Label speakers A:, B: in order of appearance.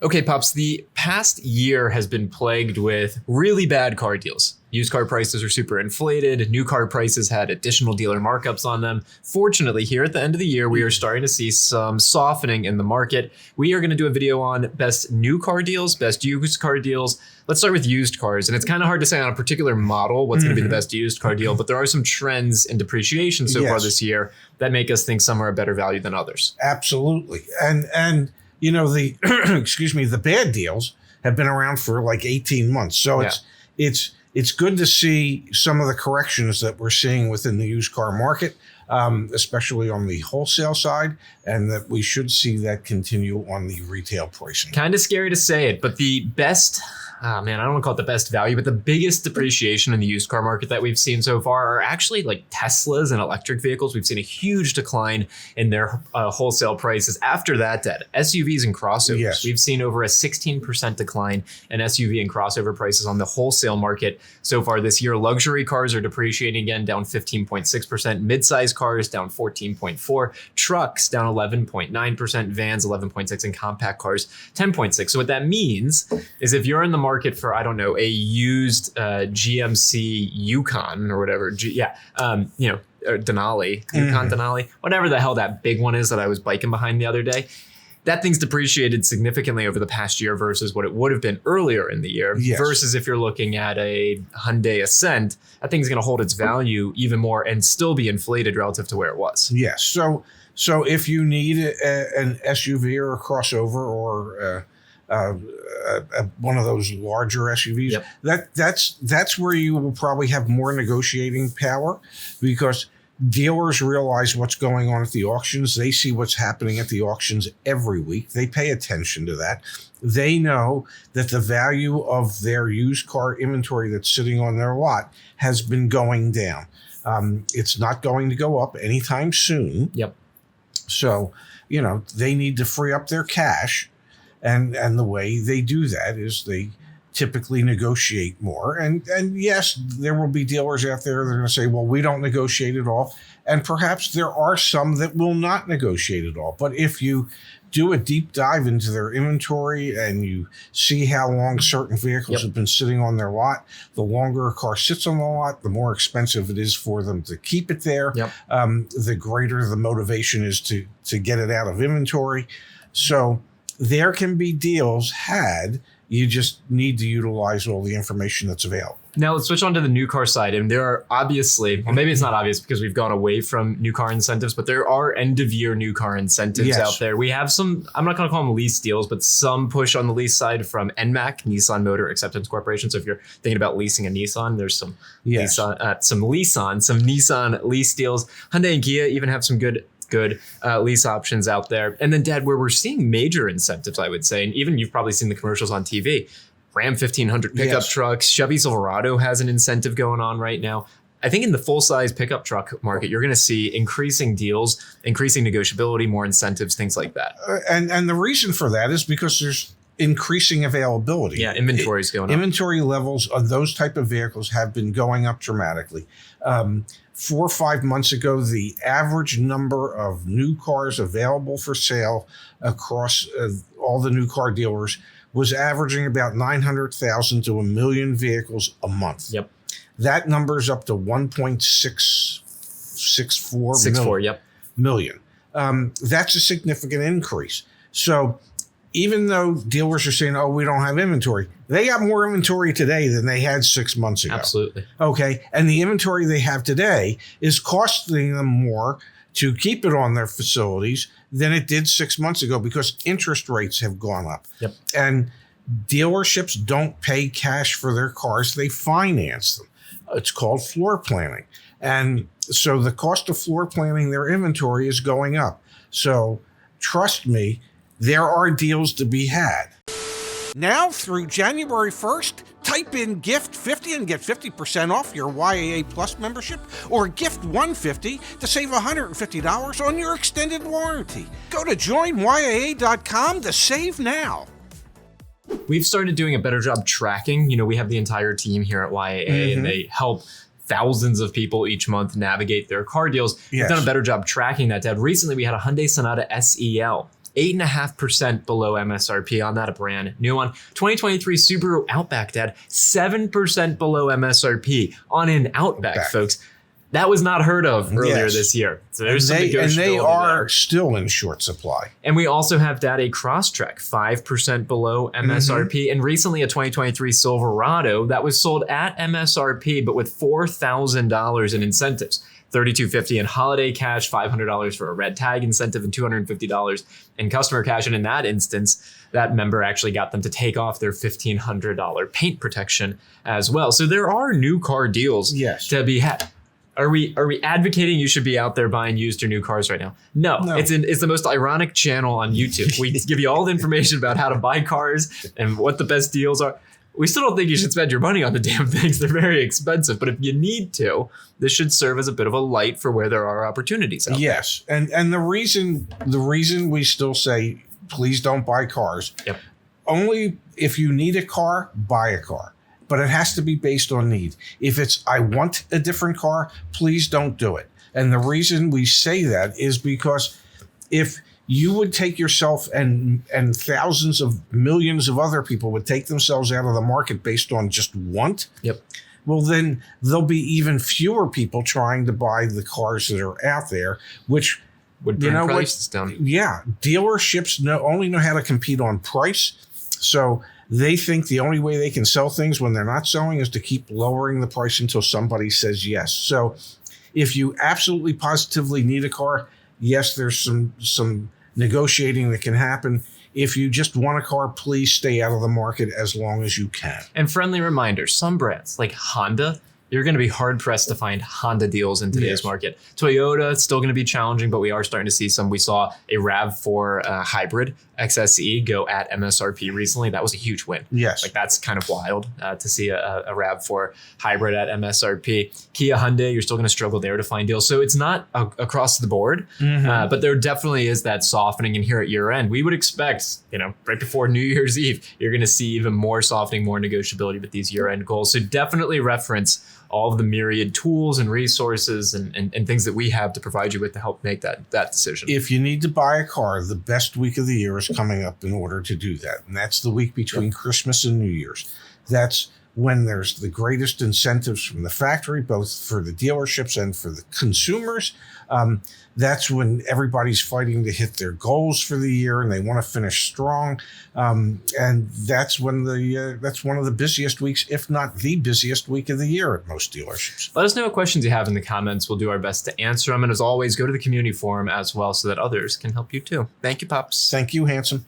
A: Okay, Pops, the past year has been plagued with really bad car deals. Used car prices are super inflated. New car prices had additional dealer markups on them. Fortunately, here at the end of the year, we are starting to see some softening in the market. We are going to do a video on best new car deals, best used car deals. Let's start with used cars. And it's kind of hard to say on a particular model what's going to be the best used car deal, but there are some trends in depreciation so far this year that make us think some are a better value than others.
B: Absolutely. And you know, the excuse me, the bad deals have been around for like 18 months. So it's good to see some of the corrections that we're seeing within the used car market, especially on the wholesale side, and that we should see that continue on the retail pricing.
A: Kind of scary to say it, but the best, I don't want to call it the best value, but the biggest depreciation in the used car market that we've seen so far are actually like Teslas and electric vehicles. We've seen a huge decline in their wholesale prices. After that, SUVs and crossovers, we've seen over a 16% decline in SUV and crossover prices on the wholesale market so far this year. Luxury cars are depreciating again, down 15.6%. Mid-size cars down 14.4%. Trucks down 11.9%. Vans 11.6%, and compact cars 10.6%. So what that means is if you're in the market for, I don't know, a used GMC Yukon or whatever, Denali, Yukon Denali, whatever the hell that big one is that I was biking behind the other day. That thing's depreciated significantly over the past year versus what it would have been earlier in the year. Versus if you're looking at a Hyundai Ascent, that thing's going to hold its value even more and still be inflated relative to where it was.
B: Yes. So if you need an SUV or a crossover or one of those larger SUVs, that's where you will probably have more negotiating power, because dealers realize what's going on at the auctions. They see what's happening at the auctions every week. They pay attention to that. They know that the value of their used car inventory that's sitting on their lot has been going down. It's not going to go up anytime soon. So, they need to free up their cash. And the way they do that is they typically negotiate more. And yes, there will be dealers out there that are going to say, well, we don't negotiate at all. And perhaps there are some that will not negotiate at all. But if you do a deep dive into their inventory and you see how long certain vehicles have been sitting on their lot, the longer a car sits on the lot, the more expensive it is for them to keep it there. The greater the motivation is to get it out of inventory. So there can be deals had. You just need to utilize all the information that's available.
A: Now let's switch on to the new car side. And there are obviously, well, maybe it's not obvious because we've gone away from new car incentives, but there are end of year new car incentives out there. We have some, I'm not going to call them lease deals, but some push on the lease side from NMAC, Nissan Motor Acceptance Corporation. So if you're thinking about leasing a Nissan, there's some some Nissan lease deals. Hyundai and Kia even have some good lease options out there. And then, Dad, where we're seeing major incentives, I would say, and even you've probably seen the commercials on TV, Ram 1500 pickup trucks, Chevy Silverado has an incentive going on right now. I think in the full-size pickup truck market, you're going to see increasing deals, increasing negotiability, more incentives, things like that.
B: And the reason for that is because there's increasing availability.
A: Yeah, inventory is going up.
B: Inventory levels of those type of vehicles have been going up dramatically. 4 or 5 months ago, the average number of new cars available for sale across all the new car dealers was averaging about 900,000 to 1 million vehicles a month. That number's up to 1.664 million. That's a significant increase. So even though dealers are saying, oh, we don't have inventory, they got more inventory today than they had 6 months ago.
A: Absolutely.
B: Okay. And the inventory they have today is costing them more to keep it on their facilities than it did 6 months ago because interest rates have gone up. And dealerships don't pay cash for their cars. They finance them. It's called floor planning. And so the cost of floor planning their inventory is going up. So trust me, there are deals to be had. Now through January 1st, type in GIFT50 and get 50% off your YAA Plus membership, or GIFT150 to save $150 on your extended warranty. Go to joinyaa.com to save now.
A: We've started doing a better job tracking. We have the entire team here at YAA and they help thousands of people each month navigate their car deals. We've done a better job tracking that, Dad. Recently, we had a Hyundai Sonata SEL 8.5% below MSRP on that, a brand new one. 2023 Subaru Outback, Dad, 7% below MSRP on an Outback, folks. That was not heard of earlier this year. So there's some negotiability.
B: And they are still in short supply.
A: And we also have, Dad, a Crosstrek, 5% below MSRP. And recently a 2023 Silverado that was sold at MSRP, but with $4,000 in incentives. $3,250 in holiday cash, $500 for a red tag incentive, and $250 in customer cash. And in that instance, that member actually got them to take off their $1,500 paint protection as well. So there are new car deals to be had. Are we advocating you should be out there buying used or new cars right now? No. It's the most ironic channel on YouTube. We give you all the information about how to buy cars and what the best deals are. We still don't think you should spend your money on the damn things. They're very expensive. But if you need to, this should serve as a bit of a light for where there are opportunities out there.
B: And the reason we still say, please don't buy cars. Only if you need a car, buy a car. But it has to be based on need. If it's, I want a different car, please don't do it. And the reason we say that is because if you would take yourself and thousands of millions of other people would take themselves out of the market based on just want. Well, then there'll be even fewer people trying to buy the cars that are out there, which
A: would bring prices down.
B: Dealerships only know how to compete on price. So they think the only way they can sell things when they're not selling is to keep lowering the price until somebody says yes. So if you absolutely positively need a car, yes, there's some negotiating that can happen. If you just want a car, please stay out of the market as long as you can.
A: And friendly reminder, some brands like Honda, you're going to be hard pressed to find Honda deals in today's market. Toyota, it's still going to be challenging, but we are starting to see some. We saw a RAV4 hybrid XSE go at MSRP recently. That was a huge win. Like that's kind of wild to see a RAV4 hybrid at MSRP. Kia, Hyundai, you're still going to struggle there to find deals. So it's not across the board, but there definitely is that softening. And here at year end, we would expect, right before New Year's Eve, you're going to see even more softening, more negotiability with these year end goals. So definitely reference all of the myriad tools and resources and things that we have to provide you with to help make that decision.
B: If you need to buy a car, the best week of the year is coming up in order to do that. And that's the week between Christmas and New Year's. That's when there's the greatest incentives from the factory, both for the dealerships and for the consumers. That's when everybody's fighting to hit their goals for the year and they want to finish strong. And that's when that's one of the busiest weeks, if not the busiest week of the year at most dealerships.
A: Let us know what questions you have in the comments. We'll do our best to answer them. And as always, go to the community forum as well so that others can help you too. Thank you, Pops.
B: Thank you, Handsome.